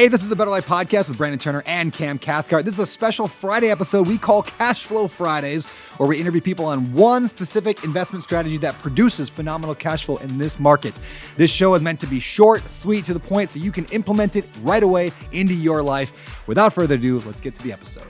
Hey, this is the Better Life Podcast with Brandon Turner and Cam Cathcart. This is a special Friday episode we call CashFlow Fridays, where we interview people on one specific investment strategy that produces phenomenal cash flow in this market. This show is meant to be short, sweet, to the point, so you can implement it right away into your life. Without further ado, let's get to the episode.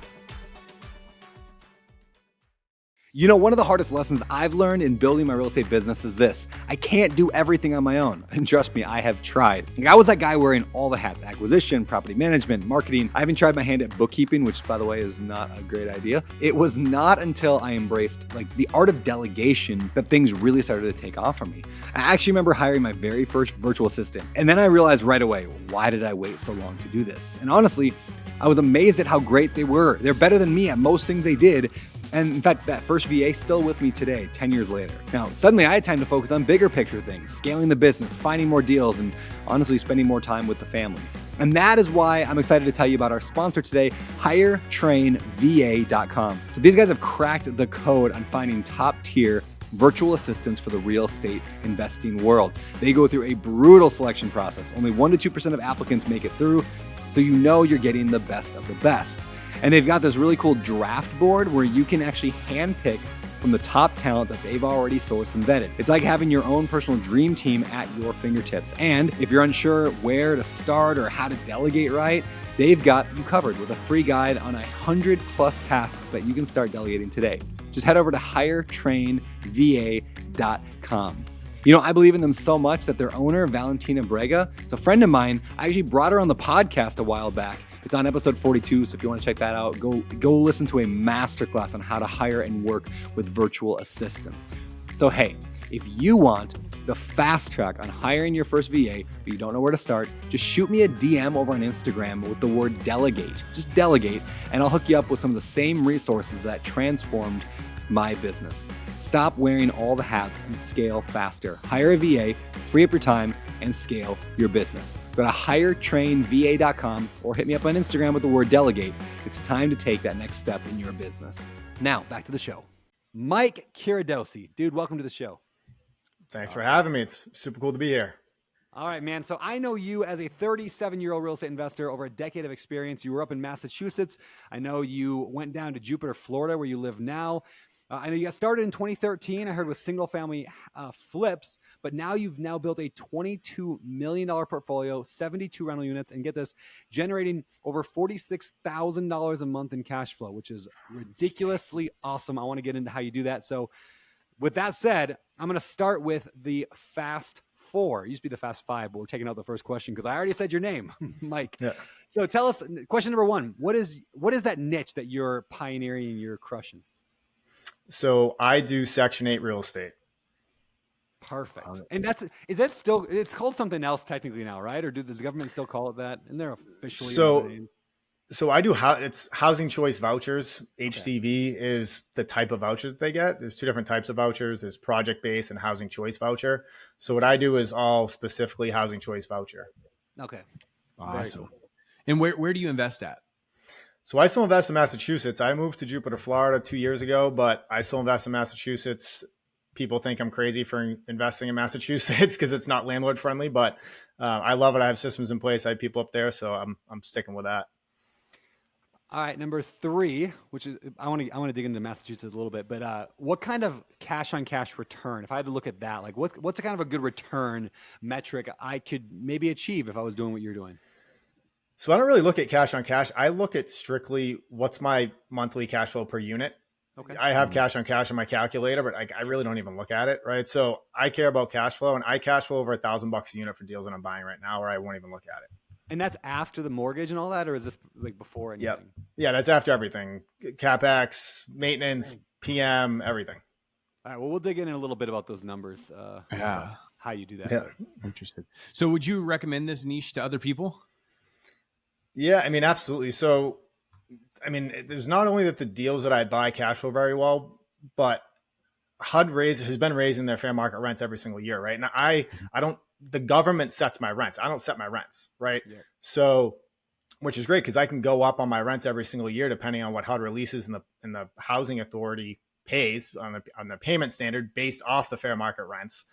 You know, one of the hardest lessons I've learned in building my real estate business is this. I can't do everything on my own. And trust me, I have tried. I was that guy wearing all the hats: acquisition, property management, marketing. I even tried my hand at bookkeeping, which, by the way, is not a great idea. It was not until I embraced the art of delegation that things really started to take off for me. I actually remember hiring my very first virtual assistant. And then I realized right away, why did I wait so long to do this? And honestly, I was amazed at how great they were. They're better than me at most things they did. And in fact, that first VA is still with me today, 10 years later. Now, suddenly I had time to focus on bigger picture things, scaling the business, finding more deals, and honestly spending more time with the family. And that is why I'm excited to tell you about our sponsor today, HireTrainVA.com. So these guys have cracked the code on finding top-tier virtual assistants for the real estate investing world. They go through a brutal selection process. Only 1% to 2% of applicants make it through, so you know you're getting the best of the best. And they've got this really cool draft board where you can actually handpick from the top talent that they've already sourced and vetted. It's like having your own personal dream team at your fingertips. And if you're unsure where to start or how to delegate right, they've got you covered with a free guide on 100+ tasks that you can start delegating today. Just head over to HireTrainVA.com. You know, I believe in them so much that their owner, Valentina Brega, it's a friend of mine. I actually brought her on the podcast a while back. It's on episode 42, so if you want to check that out, go listen to a masterclass on how to hire and work with virtual assistants. So hey, if you want the fast track on hiring your first VA, but you don't know where to start, just shoot me a DM over on Instagram with the word delegate. Just delegate, and I'll hook you up with some of the same resources that transformed my business. Stop wearing all the hats and scale faster. Hire a VA, free up your time, and scale your business. Go to HireTrainVA.com or hit me up on Instagram with the word delegate. It's time to take that next step in your business. Now, back to the show. Mike Curadossi. Dude, welcome to the show. Thanks for having me. It's super cool to be here. All right, man. So I know you as a 37-year-old real estate investor, over a decade of experience. You were up in Massachusetts. I know you went down to Jupiter, Florida, where you live now. I know you got started in 2013, I heard, with single-family flips, but now you've built a $22 million portfolio, 72 rental units, and get this, generating over $46,000 a month in cash flow, which is ridiculously awesome. I want to get into how you do that. So with that said, I'm going to start with the Fast Four. It used to be the Fast Five, but we're taking out the first question because I already said your name, Mike. Yeah. So tell us, question number one, what is that niche that you're pioneering and you're crushing? So I do Section 8 real estate. Perfect. And is that still, it's called something else technically now, right? Or does the government still call it that? And they're officially. So I do, it's housing choice vouchers. HCV is the type of voucher that they get. There's two different types of vouchers. There's project-based and housing choice voucher. So what I do is all specifically housing choice voucher. Okay. Awesome. Cool. And where do you invest at? So I still invest in Massachusetts. I moved to Jupiter, Florida 2 years ago, but I still invest in Massachusetts. People think I'm crazy for investing in Massachusetts because it's not landlord friendly, but I love it. I have systems in place. I have people up there, so I'm sticking with that. All right, number three, which is I want to dig into Massachusetts a little bit, but what kind of cash on cash return? If I had to look at that, like what's a kind of a good return metric I could maybe achieve if I was doing what you're doing? So I don't really look at cash on cash. I look at strictly what's my monthly cash flow per unit. Okay. I have cash on cash in my calculator, but I really don't even look at it, right? So I care about cash flow, and I cash flow over $1,000 a unit for deals that I'm buying right now, or I won't even look at it. And that's after the mortgage and all that, or is this like before anything? Yep. Yeah, that's after everything. CapEx, maintenance, PM, everything. All right, well, we'll dig in a little bit about those numbers. How you do that. Yeah. Interested. So would you recommend this niche to other people? Yeah, I mean, absolutely. So, I mean, there's not only that the deals that I buy cash flow very well, but HUD has been raising their fair market rents every single year, right? Now, the government sets my rents. I don't set my rents, right? Yeah. So, which is great because I can go up on my rents every single year depending on what HUD releases and the housing authority pays on the payment standard based off the fair market rents.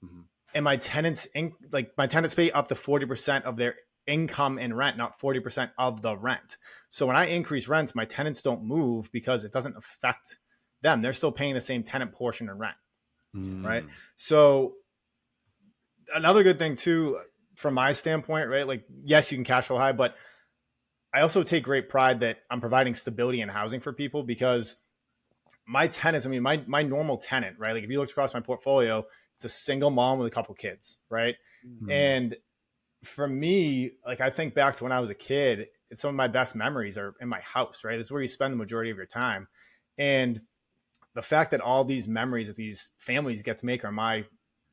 Mm-hmm. And my tenants pay up to 40% of their income in rent, not 40% of the rent. So when I increase rents, my tenants don't move because it doesn't affect them. They're still paying the same tenant portion of rent, right? So another good thing too, from my standpoint, right? Like, yes, you can cash flow high, but I also take great pride that I'm providing stability in housing for people, because my tenants, I mean, my normal tenant, right? Like if you look across my portfolio, it's a single mom with a couple kids, right? And for me, like I think back to when I was a kid, it's some of my best memories are in my house, right? This is where you spend the majority of your time. And the fact that all these memories that these families get to make are my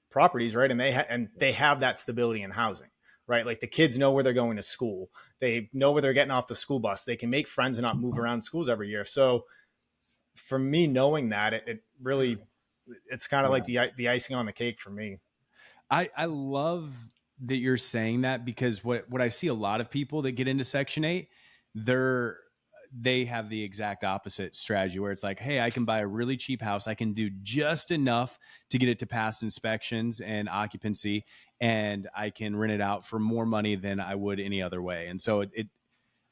properties, right? And they have that stability in housing, right? Like the kids know where they're going to school. They know where they're getting off the school bus. They can make friends and not move around schools every year. So for me, knowing that, it really, it's kind of like the icing on the cake for me. I love that you're saying that, because what I see a lot of people that get into Section 8, they have the exact opposite strategy, where it's like, hey, I can buy a really cheap house. I can do just enough to get it to pass inspections and occupancy, and I can rent it out for more money than I would any other way. And so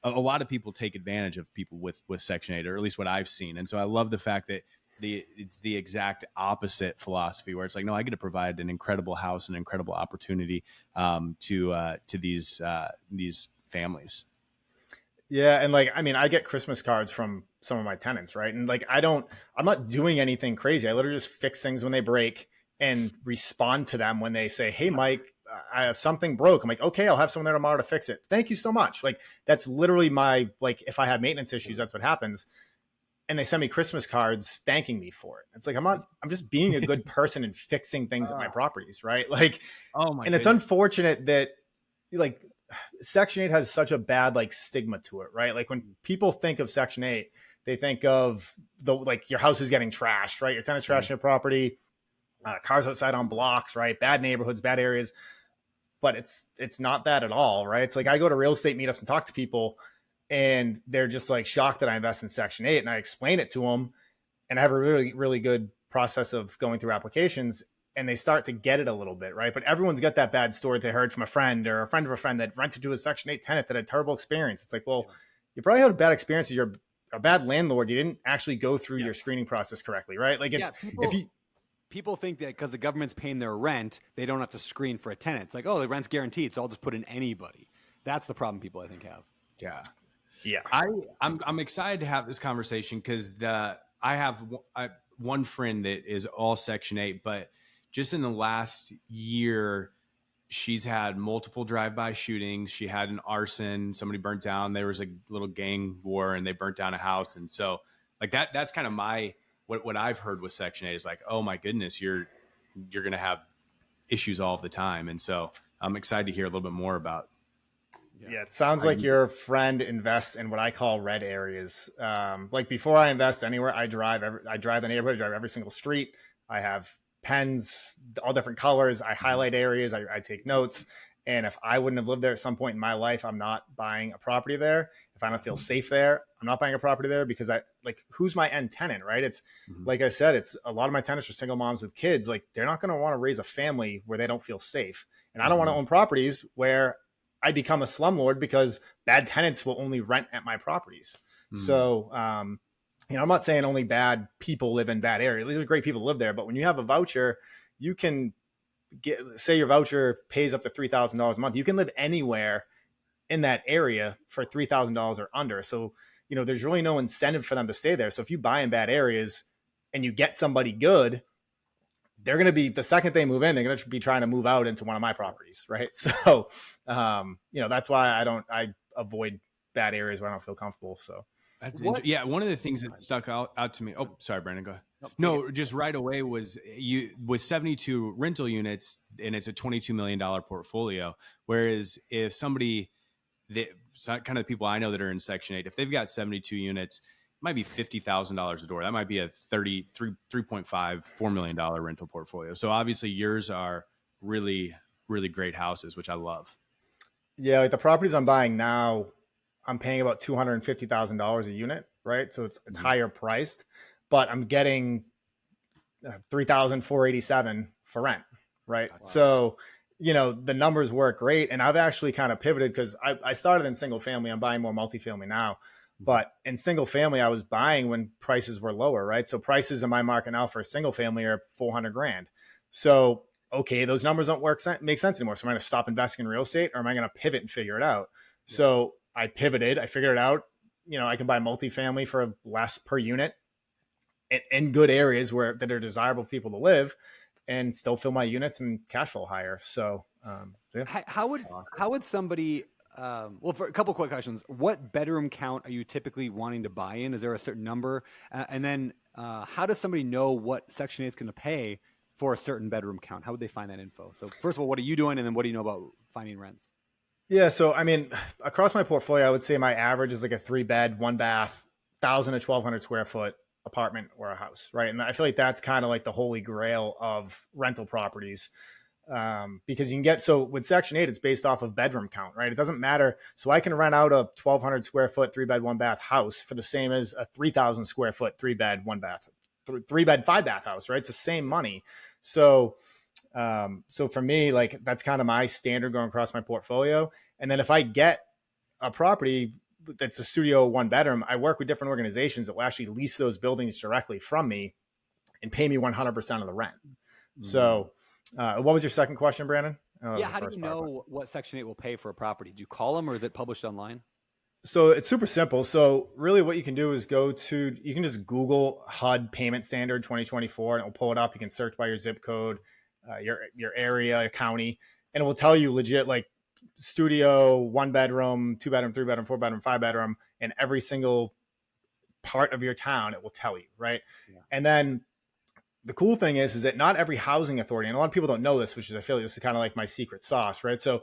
a lot of people take advantage of people with Section 8, or at least what I've seen. And so I love the fact that it's the exact opposite philosophy, where it's like, no, I get to provide an incredible house, an incredible opportunity to these families. Yeah. And like, I mean, I get Christmas cards from some of my tenants, right? And like, I'm not doing anything crazy. I literally just fix things when they break and respond to them when they say, hey, Mike, I have something broke. I'm like, okay, I'll have someone there tomorrow to fix it. Thank you so much. Like, that's literally my, like, if I have maintenance issues, that's what happens. And they send me Christmas cards thanking me for it. It's like, I'm just being a good person and fixing things at my properties, right? Like, oh my, and it's unfortunate that like Section 8 has such a bad like stigma to it, right? Like when people think of Section 8, they think of like your house is getting trashed, right? Your tenant's trashing your property, cars outside on blocks, right? Bad neighborhoods, bad areas. But it's not that at all, right? It's like I go to real estate meetups and talk to people, and they're just like shocked that I invest in Section 8, and I explain it to them, and I have a really, really good process of going through applications, and they start to get it a little bit, right? But everyone's got that bad story they heard from a friend or a friend of a friend that rented to a Section 8 tenant that had a terrible experience. It's like, well, you probably had a bad experience. You're a bad landlord. You didn't actually go through your screening process correctly, right? Like it's, people think that because the government's paying their rent, they don't have to screen for a tenant. It's like, oh, the rent's guaranteed, so I'll just put in anybody. That's the problem people, I think, have. Yeah. I'm excited to have this conversation, because I have one friend that is all Section 8, but just in the last year, she's had multiple drive-by shootings. She had an arson. Somebody burnt down. There was a little gang war, and they burnt down a house. And so, like that's kind of what I've heard with Section 8 is like, oh my goodness, you're going to have issues all the time. And so I'm excited to hear a little bit more about. Yeah, it sounds like your friend invests in what I call red areas. Like before I invest anywhere, I drive the neighborhood, I drive every single street. I have pens, all different colors. I highlight areas. I take notes. And if I wouldn't have lived there at some point in my life, I'm not buying a property there. If I don't feel safe there, I'm not buying a property there, because who's my end tenant, right? It's like I said, it's a lot of my tenants are single moms with kids. Like they're not going to want to raise a family where they don't feel safe. And I don't want to own properties where I become a slumlord because bad tenants will only rent at my properties. So, I'm not saying only bad people live in bad areas. There's great people who live there, but when you have a voucher, you can say your voucher pays up to $3,000 a month. You can live anywhere in that area for $3,000 or under. So, there's really no incentive for them to stay there. So if you buy in bad areas and you get somebody good, they're going to be, the second they move in, they're going to be trying to move out into one of my properties. Right. So, that's why I avoid bad areas where I don't feel comfortable. So that's one of the things that stuck out to me. Oh, sorry, Brandon, go ahead. No, just right away was with 72 rental units, and it's a $22 million portfolio. Whereas if somebody kind of the people I know that are in Section 8, if they've got 72 units, it might be $50,000 a door. That might be a $4 million rental portfolio. So obviously yours are really, really great houses, which I love. Yeah. Like the properties I'm buying now, I'm paying about $250,000 a unit. Right. So it's higher priced, but I'm getting $3,487 for rent. Right. Wow. So, the numbers work great. And I've actually kind of pivoted because I started in single family. I'm buying more multifamily now. But in single family, I was buying when prices were lower, right? So prices in my market now for a single family are 400 grand. So, okay, those numbers don't make sense anymore. So am I going to stop investing in real estate, or am I going to pivot and figure it out? Yeah. So I pivoted, I figured it out. I can buy multifamily for less per unit in good areas that are desirable for people to live, and still fill my units and cash flow higher. So, yeah. How would somebody, well, for a couple quick questions, what bedroom count are you typically wanting to buy in? Is there a certain number? And then how does somebody know what Section 8 is going to pay for a certain bedroom count? How would they find that info? So first of all, what are you doing? And then what do you know about finding rents? Yeah. So, I mean, across my portfolio, I would say my average is like a 3-bed, 1-bath, 1,000 to 1,200 square foot apartment or a house, right? And I feel like that's kind of like the holy grail of rental properties, because you can get, so with Section 8, it's based off of bedroom count, right? It doesn't matter. So I can rent out a 1,200 square foot 3-bed, 1-bath house for the same as a 3,000 square foot 3-bed, 1-bath, 3-bed, 5-bath house, right? It's the same money. So for me, like, that's kind of my standard going across my portfolio. And then if I get a property that's a studio 1-bedroom, I work with different organizations that will actually lease those buildings directly from me and pay me 100% of the rent. Mm-hmm. So what was your second question, Brandon? Yeah. How do you know what Section 8 will pay for a property? Do you call them, or is it published online? So it's super simple. So really what you can do is you can just Google HUD payment standard 2024, and it will pull it up. You can search by your zip code, your area, your county, and it will tell you legit, like, studio, 1-bedroom, 2-bedroom, 3-bedroom, 4-bedroom, 5-bedroom, in every single part of your town. It will tell you, right? Yeah. And then the cool thing is that not every housing authority, and a lot of people don't know this, which is, I feel like this is kind of like my secret sauce, right? So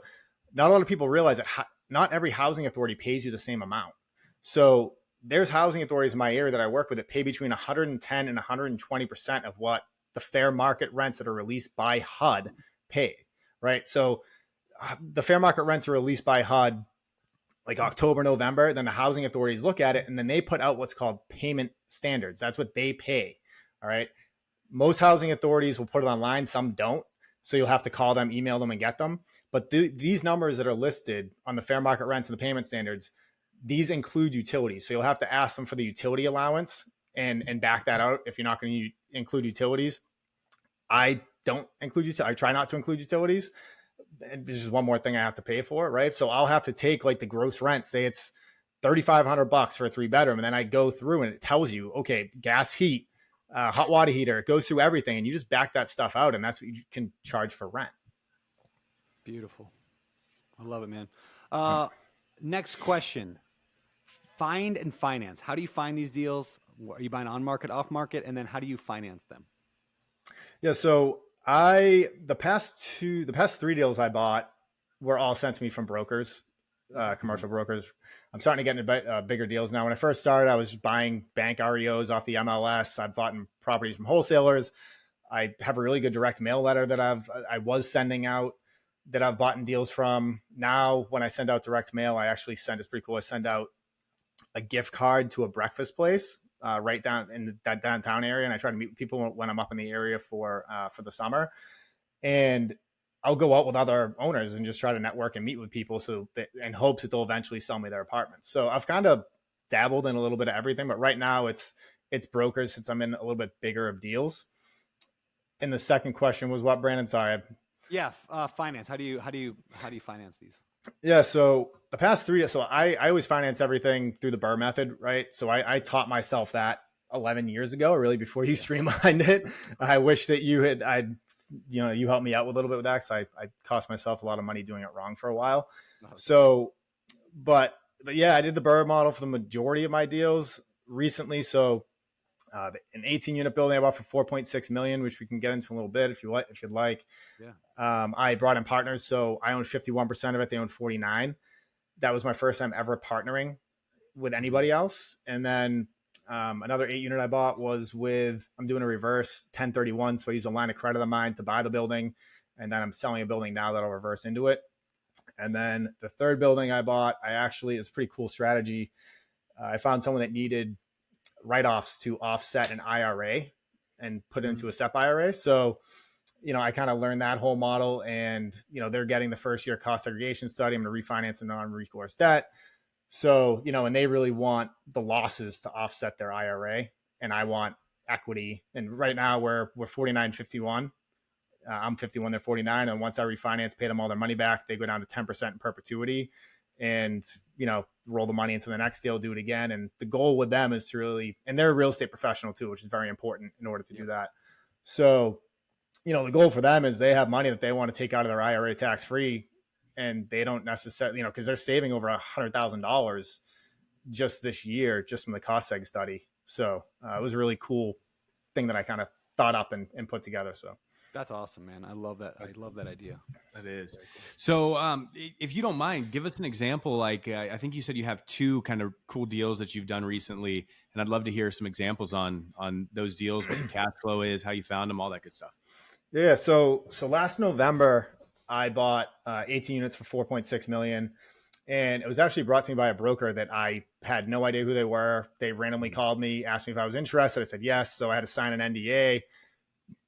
not a lot of people realize that not every housing authority pays you the same amount. So there's housing authorities in my area that I work with that pay between 110 and 120% of what the fair market rents that are released by HUD pay, right? So the fair market rents are released by HUD like October, November. Then the housing authorities look at it, and then they put out what's called payment standards. That's what they pay. All right. Most housing authorities will put it online. Some don't. So you'll have to call them, email them, and get them. But these numbers that are listed on the fair market rents and the payment standards, these include utilities. So you'll have to ask them for the utility allowance and back that out if you're not going to include utilities. I don't include utilities. I try not to include utilities. And this is one more thing I have to pay for, right? So I'll have to take like the gross rent, say it's $3,500 for a 3-bedroom, and then I go through and it tells you, okay, gas, heat, hot water heater, it goes through everything, and you just back that stuff out, and that's what you can charge for rent. Beautiful. I love it, man. Next question. Find and finance. How do you find these deals? Are you buying on market, off market? And then how do you finance them? Yeah. So the past 3 deals I bought were all sent to me from brokers, commercial brokers. I'm starting to get into bigger deals now. When I first started, I was buying bank REOs off the MLS. I've bought properties from wholesalers. I have a really good direct mail letter that I was sending out, that I've bought in deals from. Now, when I send out direct mail, it's pretty cool. I send out a gift card to a breakfast place right down in that downtown area, and I try to meet people when I'm up in the area for the summer. And I'll go out with other owners and just try to network and meet with people in hopes that they'll eventually sell me their apartments. So I've kind of dabbled in a little bit of everything, but right now it's brokers, since I'm in a little bit bigger of deals. And the second question was what, Brandon? Sorry. Yeah, finance. How do you finance these? Yeah, so the past 3 years, so I always finance everything through the Burr method, right? So I taught myself that 11 years ago, really, before you streamlined it. I wish that you helped me out with a little bit with that, because I cost myself a lot of money doing it wrong for a while. Okay. So, but yeah, I did the Burr model for the majority of my deals recently. So an 18-unit building I bought for $4.6 million, which we can get into a little bit if you'd like. Yeah. I brought in partners, so I owned 51% of it. They owned 49%. That was my first time ever partnering with anybody else. And then another 8-unit I bought I'm doing a reverse 1031. So I use a line of credit of mine to buy the building, and then I'm selling a building now that'll reverse into it. And then the third building I bought, it's a pretty cool strategy. I found someone that needed write-offs to offset an IRA and put it into a SEP IRA. So I kind of learned that whole model, and, they're getting the first year cost segregation study. I'm going to refinance the non-recourse debt. So, and they really want the losses to offset their IRA, and I want equity. And right now we're 49-51. I'm 51, they're 49. And once I refinance, pay them all their money back, they go down to 10% in perpetuity, and, roll the money into the next deal, do it again. And the goal with them is to really, and they're a real estate professional too, which is very important in order to do that. So, the goal for them is they have money that they want to take out of their IRA tax free, and they don't necessarily, because they're saving over $100,000 just this year, just from the cost seg study. So it was a really cool thing that I kind of thought up and put together. So That's awesome, man. I love that. I love that idea. That is. So if you don't mind, give us an example. Like I think you said you have 2 kind of cool deals that you've done recently, and I'd love to hear some examples on those deals, what the cash flow is, how you found them, all that good stuff. Yeah. So last November, I bought 18 units for $4.6 million. And it was actually brought to me by a broker that I had no idea who they were. They randomly called me, asked me if I was interested. I said yes. So I had to sign an NDA,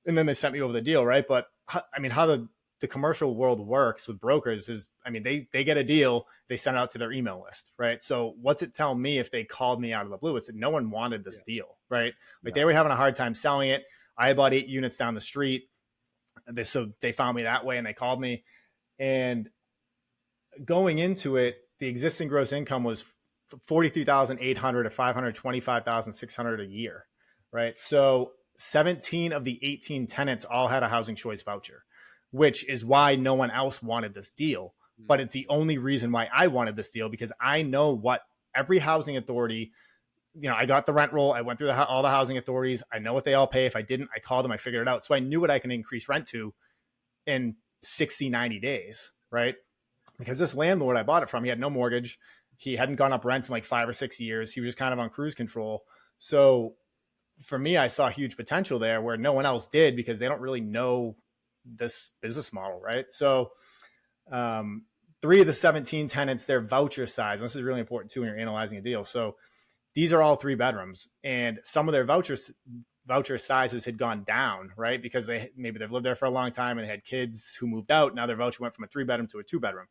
and then they sent me over the deal, right? But how the commercial world works with brokers is, they get a deal, they send it out to their email list, right? So what's it tell me if they called me out of the blue? It said no one wanted this deal, right? Like they were having a hard time selling it. I had bought 8 units down the street. So they found me that way, and they called me. And going into it, the existing gross income was $43,800 to $525,600 a year, right? So 17 of the 18 tenants all had a housing choice voucher, which is why no one else wanted this deal. But it's the only reason why I wanted this deal, because I know what every housing authority, I got the rent roll. I went through all the housing authorities. I know what they all pay. If I didn't, I called them, I figured it out. So I knew what I can increase rent to in 60, 90 days, right? Because this landlord I bought it from, he had no mortgage. He hadn't gone up rent in like 5 or 6 years. He was just kind of on cruise control. So for me, I saw huge potential there where no one else did, because they don't really know this business model, right? So 3 of the 17 tenants, their voucher size, and this is really important too when you're analyzing a deal. So these are all 3 bedrooms, and some of their voucher sizes had gone down, right? Because maybe they've lived there for a long time and they had kids who moved out. Now their voucher went from a 3-bedroom to a 2-bedroom.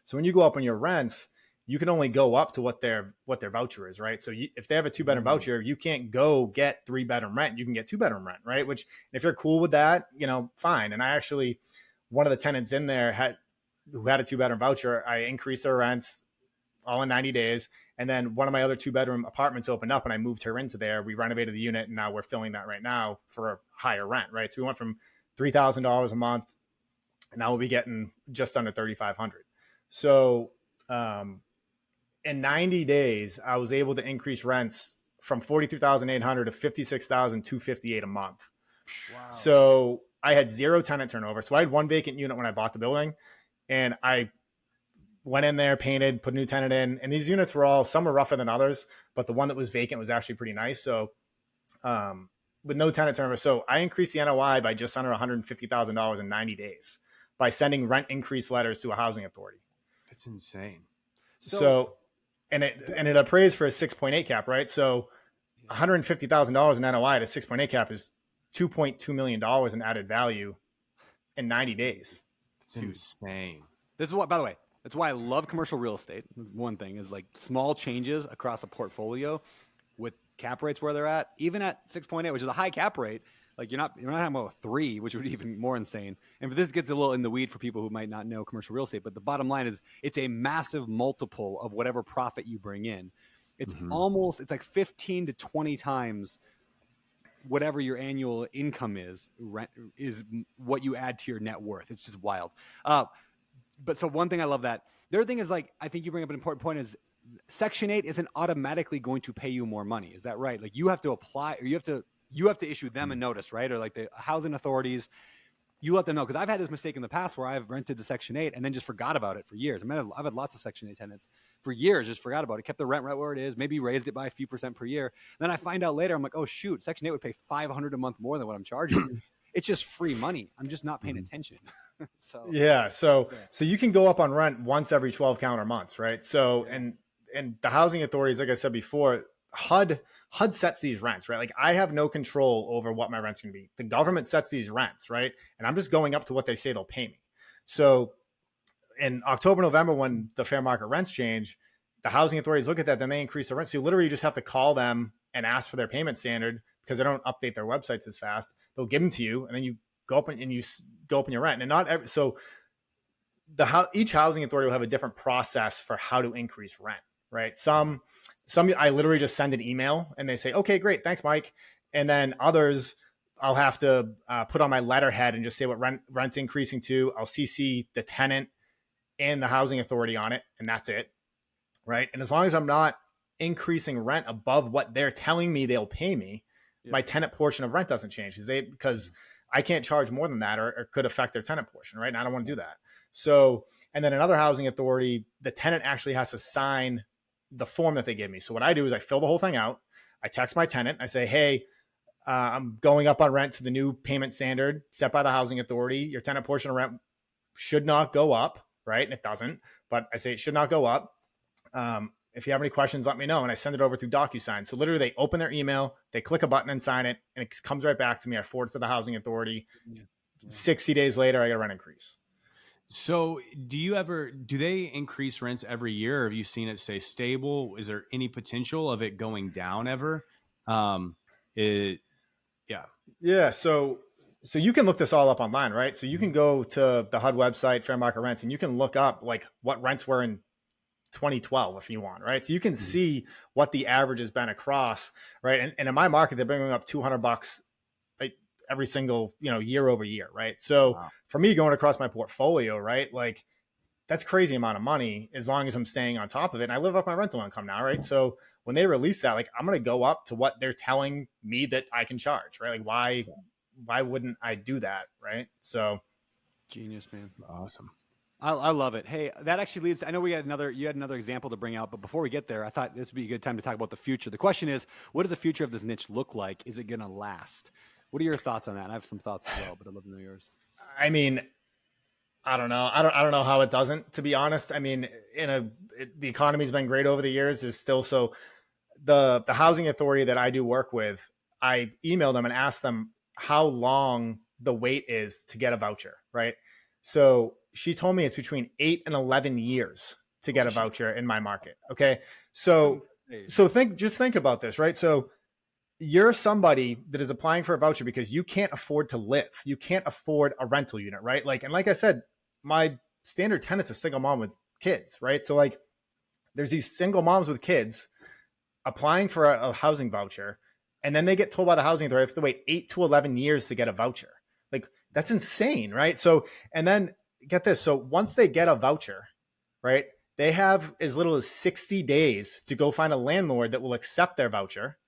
So when you go up on your rents, you can only go up to what their voucher is, right? So if they have a 2-bedroom voucher, you can't go get 3-bedroom rent. You can get 2-bedroom rent, right? Which, if you're cool with that, fine. And I actually, one of the tenants in there who had a 2-bedroom voucher, I increased their rents all in 90 days. And then one of my other 2-bedroom apartments opened up, and I moved her into there. We renovated the unit, and now we're filling that right now for a higher rent, right? So we went from $3,000 a month, and now we'll be getting just under $3,500. So in 90 days, I was able to increase rents from $43,800 to $56,258 a month. Wow. So I had 0 tenant turnover. So I had 1 vacant unit when I bought the building, and I went in there, painted, put a new tenant in. And these units were some were rougher than others, but the one that was vacant was actually pretty nice. So with no tenant turnover. So I increased the NOI by just under $150,000 in 90 days by sending rent increase letters to a housing authority. That's insane. So and it appraised for a 6.8 cap, right? So $150,000 in NOI at a 6.8 cap is $2.2 million in added value in 90 days. It's insane. This is what, by the way, that's why I love commercial real estate. One thing is like small changes across a portfolio with cap rates where they're at, even at 6.8, which is a high cap rate. Like you're not talking about a 3, which would be even more insane. And this gets a little in the weed for people who might not know commercial real estate. But the bottom line is it's a massive multiple of whatever profit you bring in. It's it's like 15 to 20 times whatever your annual income is what you add to your net worth. It's just wild. But so one thing I love that. The other thing is, like, I think you bring up an important point is Section 8 isn't automatically going to pay you more money. Is that right? Like you have to apply, or you have to issue them a notice, right? Or like the housing authorities, you let them know. Because I've had this mistake in the past where I've rented the Section 8 and then just forgot about it for years. I've had lots of Section 8 tenants for years, just forgot about it, kept the rent right where it is, maybe raised it by a few percent per year. Then I find out later, I'm like, oh shoot, Section 8 would pay $500 a month more than what I'm charging. It's just free money. I'm just not paying attention. So you can go up on rent once every 12 calendar months, right? So and the housing authorities, like I said before, HUD sets these rents, right? Like I have no control over what my rent's going to be. The government sets these rents, right? And I'm just going up to what they say they'll pay me. So in October, November, when the fair market rents change, the housing authorities look at that, then they increase the rent. So you literally just have to call them and ask for their payment standard because they don't update their websites as fast. They'll give them to you, and then you go up and you go up in your rent. And not every, so each housing authority will have a different process for how to increase rent, right? Some I literally just send an email and they say, okay, great, thanks, Mike. And then others, I'll have to put on my letterhead and just say what rent's increasing to. I'll CC the tenant and the housing authority on it, and that's it, right? And as long as I'm not increasing rent above what they're telling me they'll pay me, my tenant portion of rent doesn't change because I can't charge more than that, or could affect their tenant portion, right? And I don't want to do that. So, and then another housing authority, the tenant actually has to sign the form that they give me. So what I do is I fill the whole thing out. I text my tenant. I say, hey, I'm going up on rent to the new payment standard set by the housing authority. Your tenant portion of rent should not go up, right? And it doesn't, but I say it should not go up. If you have any questions, let me know. And I send it over through DocuSign. So literally they open their email, they click a button and sign it, and it comes right back to me. I forward it to the housing authority. 60 days later, I get a rent increase. So do they increase rents every year? Or have you seen it stay stable? Is there any potential of it going down ever? Yeah. So you can look this all up online, right? So you can go to the HUD website, Fair Market Rents, and you can look up like what rents were in 2012 if you want, right? So you can see what the average has been across, right? And in my market, they're bringing up $200 like every single, year over year, right? So for me going across my portfolio, right? Like that's crazy amount of money as long as I'm staying on top of it. And I live off my rental income now, right? So when they release that, like I'm going to go up to what they're telling me that I can charge, right? Like why wouldn't I do that, right? So genius, man. Awesome. I love it. Hey, that actually leads. I know you had another example to bring out, but before we get there, I thought this would be a good time to talk about the future. The question is, what does the future of this niche look like? Is it going to last? What are your thoughts on that? I have some thoughts as well, but I'd love to know yours. I mean, I don't know. I don't know how it doesn't, to be honest. I mean, the economy's been great over the years. Is still so. The housing authority that I do work with, I email them and ask them how long the wait is to get a voucher, right? So she told me it's between 8 and 11 years to get a voucher in my market. Okay. So think about this, right? So you're somebody that is applying for a voucher because you can't afford to live. You can't afford a rental unit, right? Like I said, my standard tenant's a single mom with kids, right? So like there's these single moms with kids applying for a housing voucher, and then they get told by the housing authority they have to wait 8 to 11 years to get a voucher. Like that's insane, right? So, and then get this. So once they get a voucher, right, they have as little as 60 days to go find a landlord that will accept their voucher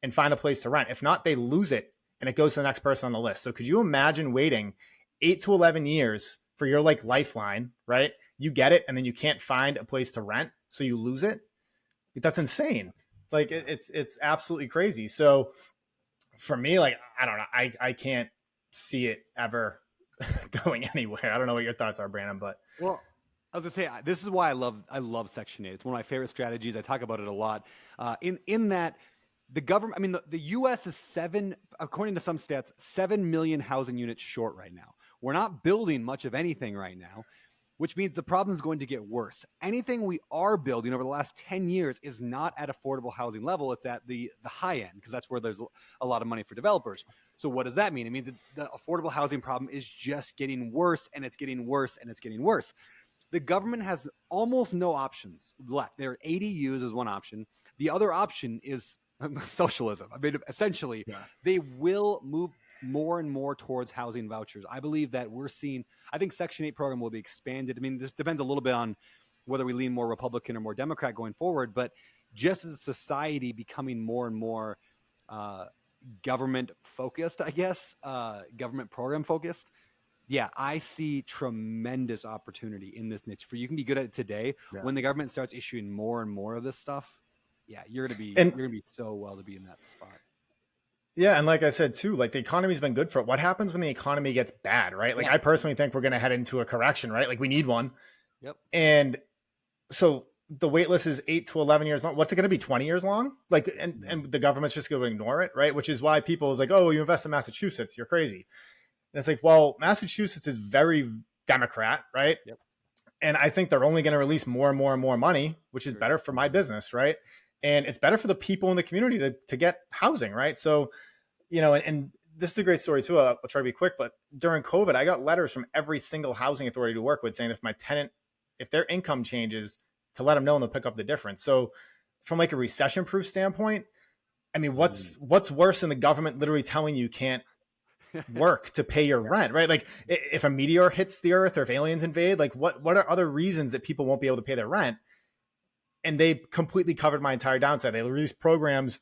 and find a place to rent. If not, they lose it and it goes to the next person on the list. So could you imagine waiting 8 to 11 years for your like lifeline, right? You get it and then you can't find a place to rent, so you lose it. That's insane. Like it's absolutely crazy. So for me, like, I don't know, I can't see it ever going anywhere. I don't know what your thoughts are, Brandon, but well, I was gonna say this is why I love Section 8. It's one of my favorite strategies. I talk about it a lot. In that the government, I mean, the U.S. is according to some stats, 7 million housing units short right now. We're not building much of anything right now, which means the problem is going to get worse. Anything we are building over the last 10 years is not at affordable housing level. It's at the high end, because that's where there's a lot of money for developers. So what does that mean? It means that the affordable housing problem is just getting worse, and it's getting worse, and it's getting worse. The government has almost no options left. There are ADUs as one option. The other option is socialism. I mean, essentially, they will move more and more towards housing vouchers. I believe that I think Section 8 program will be expanded. I mean, this depends a little bit on whether we lean more Republican or more Democrat going forward, but just as a society becoming more and more government focused, I guess, government program focused, yeah, I see tremendous opportunity in this niche. For you can be good at it today. Yeah. When the government starts issuing more and more of this stuff, yeah, you're gonna be so well to be in that spot. Yeah, and like I said too, like the economy's been good for it. What happens when the economy gets bad, right? Like I personally think we're going to head into a correction, right? Like we need one. Yep. And so the wait list is 8 to 11 years long. What's it going to be, 20 years long? Like, and the government's just going to ignore it, right? Which is why people is like, oh, you invest in Massachusetts, you're crazy. And it's like, well, Massachusetts is very Democrat, right? Yep. And I think they're only going to release more and more and more money, which is better for my business, right? And it's better for the people in the community to get housing, right? So, and this is a great story too. I'll try to be quick, but during COVID, I got letters from every single housing authority to work with saying if their income changes, to let them know and they'll pick up the difference. So from like a recession proof standpoint, I mean, what's worse than the government literally telling you can't work to pay your rent, right? Like if a meteor hits the earth or if aliens invade, like what are other reasons that people won't be able to pay their rent? And they completely covered my entire downside. They released programs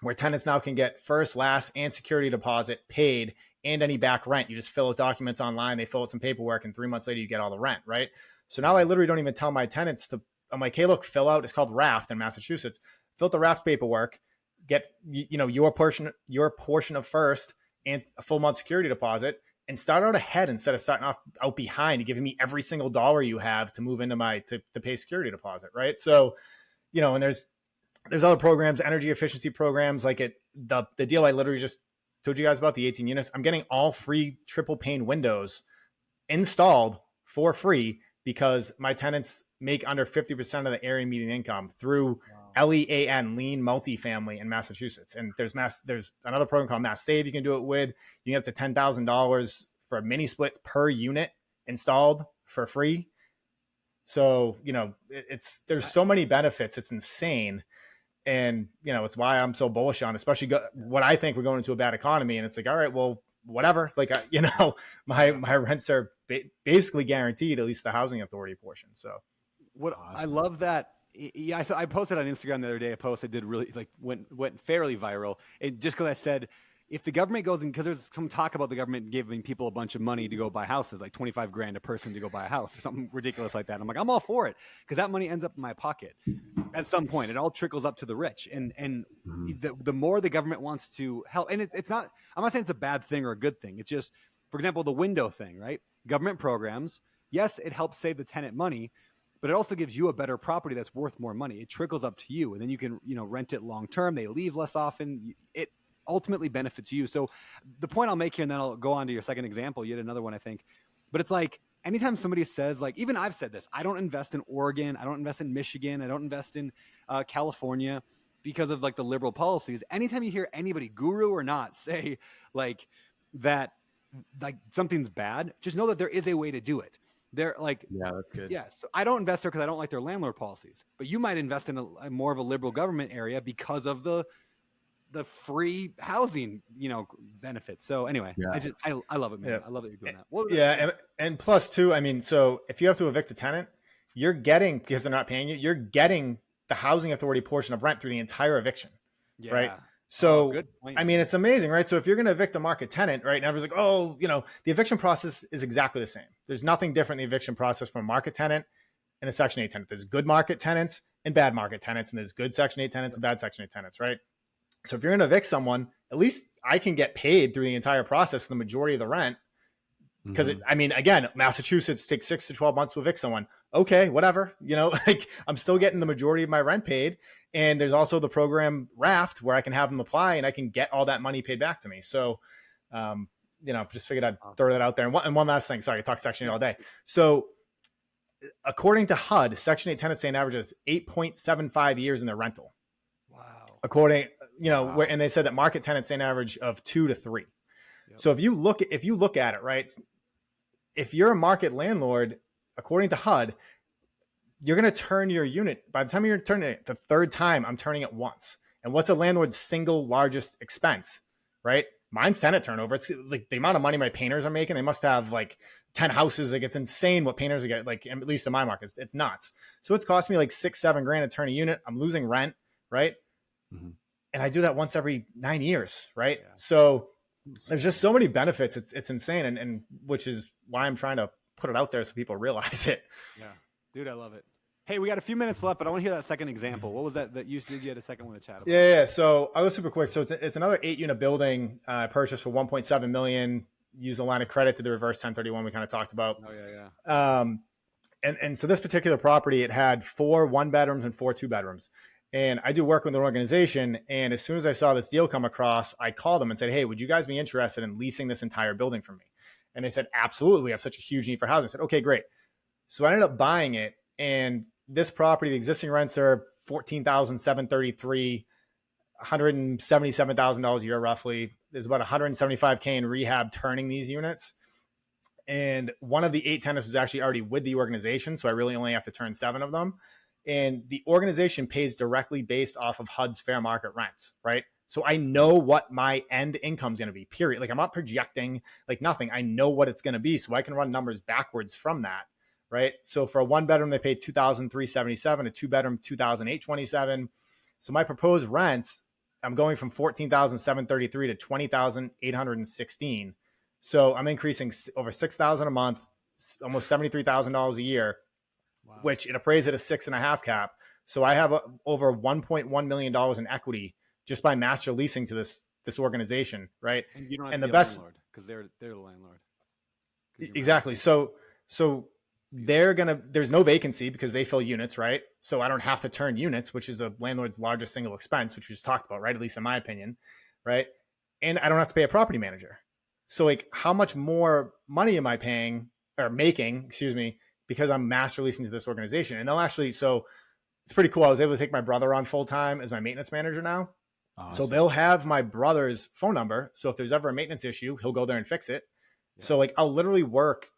where tenants now can get first, last, and security deposit paid and any back rent. You just fill out documents online, they fill out some paperwork, and 3 months later you get all the rent, right? So now I literally don't even tell my tenants I'm like, hey, look, fill out, it's called RAFT in Massachusetts. Fill out the RAFT paperwork, get your portion of first and a full month security deposit, and start out ahead instead of starting out behind and giving me every single dollar you have to move into to pay security deposit, right? So, and there's other programs, energy efficiency programs, like the deal I literally just told you guys about, the 18 units. I'm getting all free triple pane windows installed for free because my tenants make under 50% of the area median income through LEAN, lean multifamily in Massachusetts. And there's another program called Mass Save you can do it with. You can get up to $10,000 for mini splits per unit installed for free. So, there's so many benefits. It's insane. And, it's why I'm so bullish on, especially what I think we're going into a bad economy. And it's like, all right, well, whatever. Like, my rents are basically guaranteed, at least the housing authority portion. So what awesome. I love that. Yeah. So I posted on Instagram the other day, a post I did really went fairly viral. And just because I said, if the government goes in, because there's some talk about the government giving people a bunch of money to go buy houses, like 25 grand a person to go buy a house or something ridiculous like that. And I'm like, I'm all for it because that money ends up in my pocket at some point. It all trickles up to the rich. And the more the government wants to help, and it's not, I'm not saying it's a bad thing or a good thing. It's just, for example, the window thing, right? Government programs, yes, it helps save the tenant money, but it also gives you a better property that's worth more money. It trickles up to you, and then you can, rent it long term. They leave less often. It ultimately benefits you. So the point I'll make here, and then I'll go on to your second example, yet another one, I think. But it's like, anytime somebody says, like, even I've said this, I don't invest in Oregon, I don't invest in Michigan, I don't invest in California because of like the liberal policies. Anytime you hear anybody, guru or not, say like that, like something's bad, just know that there is a way to do it. They're like, yeah, that's good. Yeah. So I don't invest there because I don't like their landlord policies, but you might invest in a more of a liberal government area because of the free housing, benefits. So anyway, yeah. I love it, man. Yeah. I love that you're doing that. Well, yeah. And plus too, I mean, so if you have to evict a tenant, you're getting, because they're not paying you, you're getting the housing authority portion of rent through the entire eviction. Yeah. Right. So, good point. I mean, it's amazing, right? So if you're going to evict a market tenant, right, and everyone's like, oh, the eviction process is exactly the same. There's nothing different in the eviction process from a market tenant and a Section 8 tenant. There's good market tenants and bad market tenants, and there's good Section 8 tenants and bad Section 8 tenants, right? So if you're going to evict someone, at least I can get paid through the entire process, the majority of the rent. Because, again, Massachusetts takes 6 to 12 months to evict someone. Okay, whatever. Like I'm still getting the majority of my rent paid. And there's also the program RAFT where I can have them apply and I can get all that money paid back to me. So, just figured I'd throw that out there. And one last thing. Sorry, I talk Section 8 all day. So according to HUD, Section 8 tenants stay an average of 8.75 years in their rental. Wow. According, and they said that market tenants stay an average of 2 to 3. Yep. So if you look at it, right, if you're a market landlord, according to HUD, you're going to turn your unit. By the time you're turning it the third time, I'm turning it once. And what's a landlord's single largest expense, right? Mine's tenant turnover. It's like the amount of money my painters are making. They must have like 10 houses. Like it's insane what painters are getting, like at least in my market. It's nuts. So it's cost me like $6-7 grand to turn a unit. I'm losing rent, right? Mm-hmm. And I do that once every 9 years, right? Yeah. So there's just so many benefits. It's insane. And which is why I'm trying to put it out there so people realize it. Yeah. Dude, I love it. Hey, we got a few minutes left, but I want to hear that second example. What was that you said you had a second one to chat about? Yeah. So I'll go super quick. So it's another 8-unit building purchased for $1.7 million. Use a line of credit to the reverse 1031 we kind of talked about. Oh, yeah. And so this particular property, it had 4 1-bedrooms and 4 2-bedrooms. And I do work with an organization. And as soon as I saw this deal come across, I called them and said, hey, would you guys be interested in leasing this entire building from me? And they said, absolutely. We have such a huge need for housing. I said, okay, great. So I ended up buying it. And this property, the existing rents are $14,733, $177,000 a year roughly. There's about $175K in rehab turning these units. And one of the 8 tenants was actually already with the organization. So I really only have to turn 7 of them. And the organization pays directly based off of HUD's fair market rents, right? So I know what my end income is going to be, period. Like I'm not projecting like nothing. I know what it's going to be. So I can run numbers backwards from that, right? So for a 1-bedroom, they pay $2,377, a 2-bedroom, $2,827. So my proposed rents, I'm going from $14,733 to $20,816. So I'm increasing over $6,000 a month, almost $73,000 a year, wow, which it appraised at a 6.5 cap. So I have over $1.1 million in equity just by master leasing to this organization, right? And you don't have and to the be best landlord because they're the landlord. Exactly. So there's no vacancy because they fill units, right? So I don't have to turn units, which is a landlord's largest single expense, which we just talked about, right? At least in my opinion, right? And I don't have to pay a property manager. So like how much more money am I paying or making, excuse me, because I'm master leasing to this organization? And they'll actually, so it's pretty cool. I was able to take my brother on full time as my maintenance manager now. Awesome. So they'll have my brother's phone number. So if there's ever a maintenance issue, he'll go there and fix it. Yeah. So like I'll literally work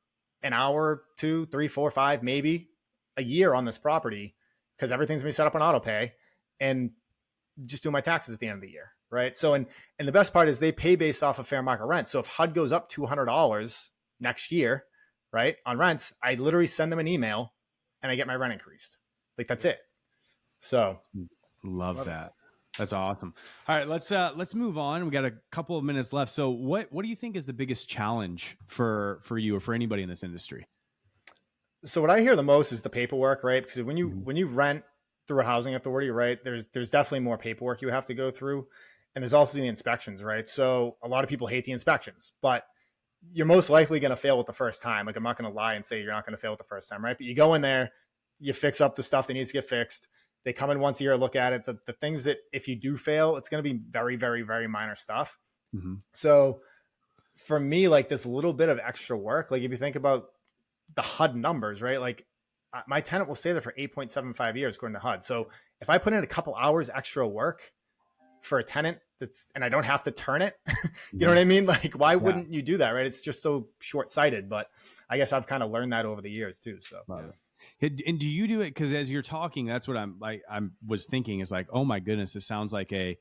an hour, 2, 3, 4, 5, maybe a year on this property because everything's gonna be set up on auto pay and just do my taxes at the end of the year. Right. So, and the best part is they pay based off of fair market rent. So if HUD goes up $200 next year, right, on rents, I literally send them an email and I get my rent increased. Like that's it. So love that. That's awesome. All right, let's move on. We got a couple of minutes left. So what do you think is the biggest challenge for you or for anybody in this industry? So what I hear the most is the paperwork, right? Because when you rent through a housing authority, right, there's definitely more paperwork you have to go through. And there's also the inspections, right? So a lot of people hate the inspections, but you're most likely going to fail with the first time. Like I'm not going to lie and say you're not going to fail with the first time, right? But you go in there, you fix up the stuff that needs to get fixed. They come in once a year, look at it. The things that if you do fail, it's going to be very, very, very minor stuff. Mm-hmm. So for me, like this little bit of extra work, like if you think about the HUD numbers, right? Like my tenant will stay there for 8.75 years according to HUD. So if I put in a couple hours extra work for a tenant and I don't have to turn it, you know what I mean? Like, why wouldn't you do that? Right. It's just so short-sighted, but I guess I've kind of learned that over the years too. So, And do you do it? Cause as you're talking, that's what I was thinking is like, oh my goodness, this sounds like a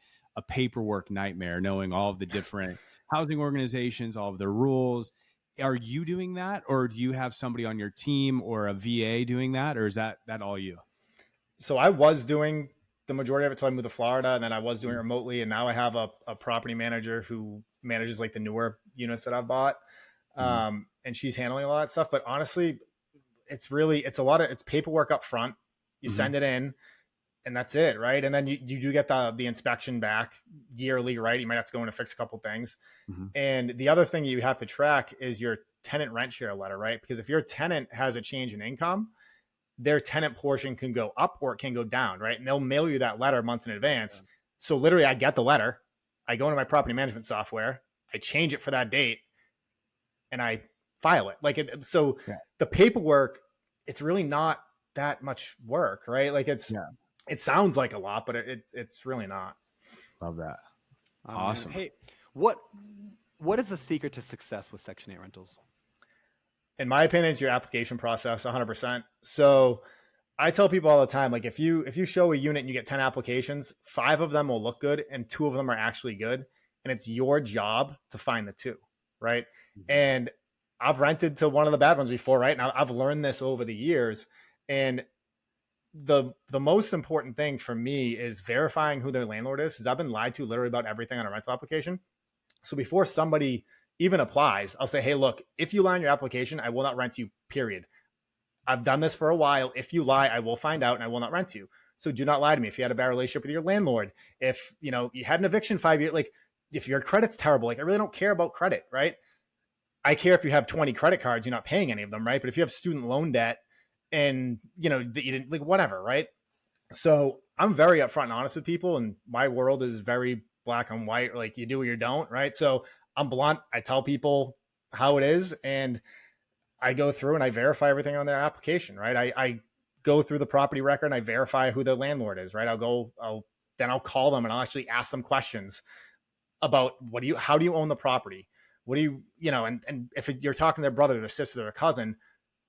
paperwork nightmare, knowing all of the different housing organizations, all of their rules. Are you doing that? Or do you have somebody on your team or a VA doing that? Or is that all you? So I was doing the majority of it till I moved to Florida, and then I was doing it remotely. And now I have a property manager who manages like the newer units that I've bought. And she's handling a lot of stuff, but honestly, it's paperwork up front. You send it in and that's it. Right. And then you do get the inspection back yearly, right? You might have to go in and fix a couple things. And the other thing you have to track is your tenant rent share letter, right? Because if your tenant has a change in income, their tenant portion can go up or it can go down, right? And they'll mail you that letter months in advance. Yeah. So literally I get the letter, I go into my property management software, I change it for that date and I file it. The paperwork, it's really not that much work, right? Like it sounds like a lot, but it's really not. Love that. Awesome. Hey, what is the secret to success with Section 8 rentals? In my opinion, it's your application process 100%. So I tell people all the time, like if you show a unit and you get 10 applications, 5 of them will look good and 2 of them are actually good. And it's your job to find the 2, right? And I've rented to one of the bad ones before, right? And I've learned this over the years. And the most important thing for me is verifying who their landlord is, because I've been lied to literally about everything on a rental application. So before somebody even applies, I'll say, hey, look, if you lie on your application, I will not rent you, period. I've done this for a while. If you lie, I will find out and I will not rent you. So do not lie to me. If you had a bad relationship with your landlord, if you had an eviction 5 years, like if your credit's terrible, like I really don't care about credit, right? I care if you have 20 credit cards, you're not paying any of them, right? But if you have student loan debt and that you didn't, like, whatever, right? So I'm very upfront and honest with people, and my world is very black and white, like you do or you don't, right? So I'm blunt. I tell people how it is, and I go through and I verify everything on their application, right? I go through the property record and I verify who their landlord is, right? I'll call them and I'll actually ask them questions about how do you own the property? What do and if you're talking to their brother, their sister, their cousin,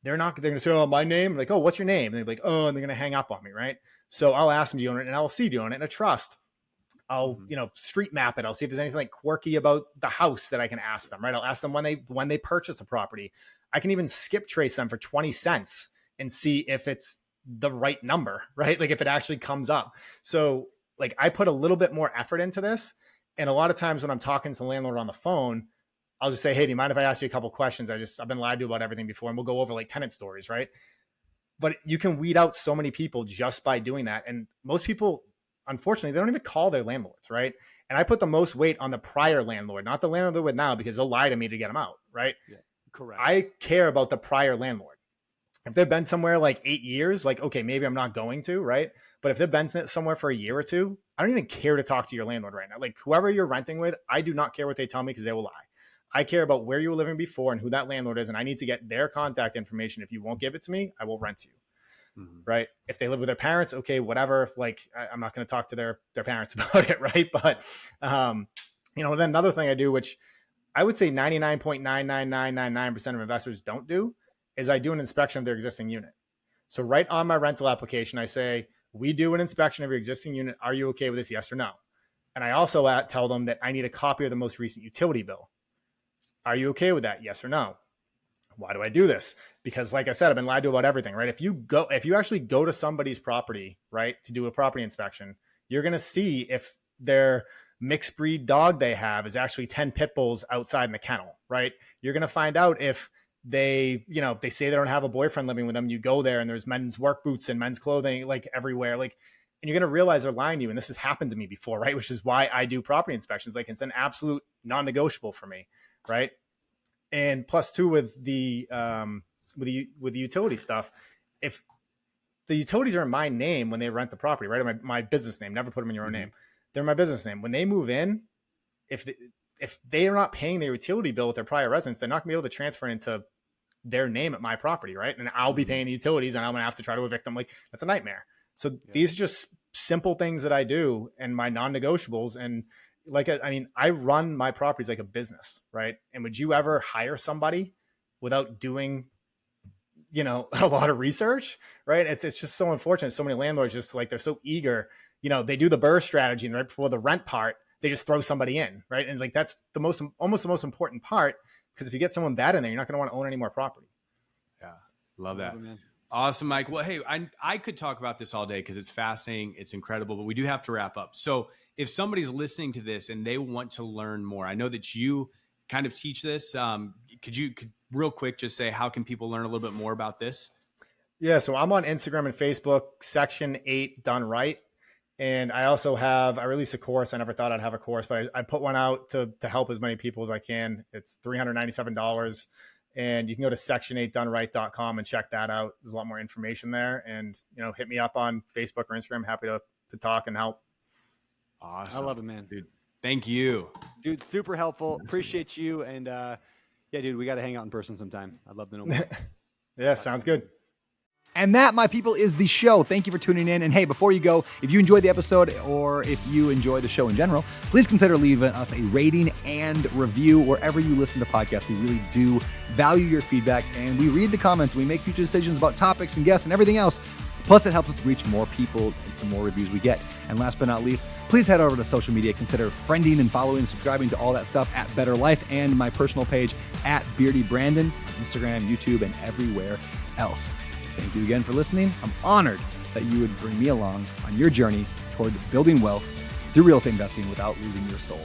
they're going to say, oh, my name. Like, oh, what's your name? And they're like, oh, and they're going to hang up on me, right? So I'll ask them, do you own it? And I'll see, do you own it in a trust? I'll, street map it. I'll see if there's anything like quirky about the house that I can ask them, right? I'll ask them when they purchase a property. I can even skip trace them for 20 cents and see if it's the right number, right? Like if it actually comes up. So like I put a little bit more effort into this. And a lot of times when I'm talking to the landlord on the phone, I'll just say, hey, do you mind if I ask you a couple questions? I've been lied to about everything before, and we'll go over like tenant stories, right? But you can weed out so many people just by doing that. And most people, unfortunately, they don't even call their landlords, right? And I put the most weight on the prior landlord, not the landlord they're with now, because they'll lie to me to get them out, right? Yeah, correct. I care about the prior landlord. If they've been somewhere like 8 years, like, okay, maybe I'm not going to, right? But if they've been somewhere for a year or two, I don't even care to talk to your landlord right now. Like whoever you're renting with, I do not care what they tell me because they will lie. I care about where you were living before and who that landlord is. And I need to get their contact information. If you won't give it to me, I will rent you. Right. If they live with their parents, okay, whatever. Like I'm not going to talk to their parents about it. Right. But, then another thing I do, which I would say 99.99999% of investors don't do, is I do an inspection of their existing unit. So right on my rental application, I say, we do an inspection of your existing unit. Are you okay with this? Yes or no? And I also tell them that I need a copy of the most recent utility bill. Are you okay with that? Yes or no? Why do I do this? Because like I said, I've been lied to about everything, right? If you actually go to somebody's property, right, to do a property inspection, you're going to see if their mixed breed dog they have is actually 10 pit bulls outside in the kennel, right? You're going to find out if they say they don't have a boyfriend living with them. You go there and there's men's work boots and men's clothing like everywhere. Like, and you're going to realize they're lying to you. And this has happened to me before, right? Which is why I do property inspections. Like it's an absolute non-negotiable for me. Right. And plus two with the utility stuff, if the utilities are in my name when they rent the property, right? My business name, never put them in your own name. They're my business name. When they move in, if they are not paying their utility bill with their prior residence, they're not gonna be able to transfer into their name at my property. Right. And I'll be paying the utilities and I'm going to have to try to evict them. Like that's a nightmare. So these are just simple things that I do and my non-negotiables. And I run my properties like a business, right? And would you ever hire somebody without doing, a lot of research, right? It's just so unfortunate. So many landlords just like, they're so eager, they do the BRRRR strategy and right before the rent part, they just throw somebody in, right? And like, that's almost the most important part, because if you get someone bad in there, you're not going to want to own any more property. Yeah. Love that. Awesome, Mike. Well, hey, I could talk about this all day because it's fascinating. It's incredible, but we do have to wrap up. So if somebody's listening to this and they want to learn more, I know that you kind of teach this. Could real quick just say, how can people learn a little bit more about this? Yeah. So I'm on Instagram and Facebook, Section 8 Done Right. And I also I released a course. I never thought I'd have a course, but I put one out to help as many people as I can. It's $397. And you can go to section8doneright.com and check that out. There's a lot more information there. And, hit me up on Facebook or Instagram. Happy to talk and help. Awesome. I love it, man. Dude, thank you. Dude, super helpful. Appreciate you. And dude, we got to hang out in person sometime. I'd love to know more. Yeah, sounds good. And that, my people, is the show. Thank you for tuning in. And hey, before you go, if you enjoyed the episode or if you enjoy the show in general, please consider leaving us a rating and review wherever you listen to podcasts. We really do value your feedback, and we read the comments. We make future decisions about topics and guests and everything else. Plus, it helps us reach more people the more reviews we get. And last but not least, please head over to social media. Consider friending and following and subscribing to all that stuff at Better Life and my personal page at Beardy Brandon, Instagram, YouTube, and everywhere else. Thank you again for listening. I'm honored that you would bring me along on your journey toward building wealth through real estate investing without losing your soul.